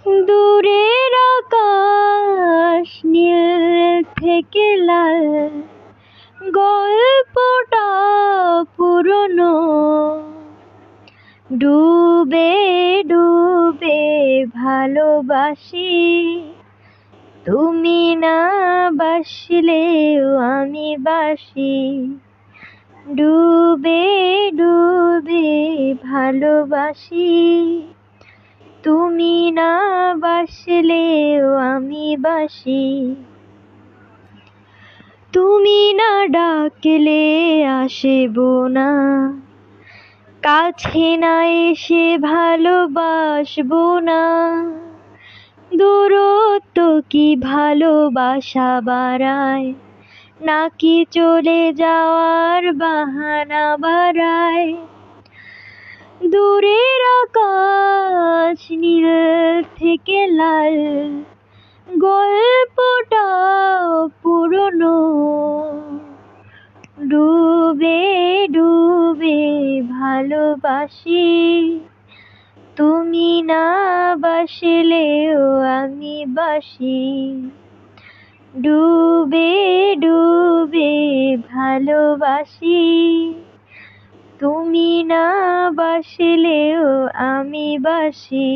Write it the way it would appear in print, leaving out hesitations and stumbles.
দূরের আকাশ নীল থেকে লাল, গল্পটা পুরনো। ডুবে ডুবে ভালোবাসি, তুমি না বাসলেও আমি বাসি। ডুবে ডুবে ভালোবাসি, তুমি না বাসলেও আমি বাসি। তুমি না ডাকলে আসব না, কাছে না এসে ভালোবাসবো না। দূরত্ব কি ভালোবাসা বাড়ায়, নাকি চলে যাওয়ার বাহানা বাড়ায়? দূরের আকাশ নীল থেকে লাল, গল্পটা পুরনো। ডুবে ডুবে ভালোবাসি, তুমি না বাসলেও আমি বাসি। ডুবে ডুবে ভালোবাসি, তুমি না বাসলেও আমি বাসি।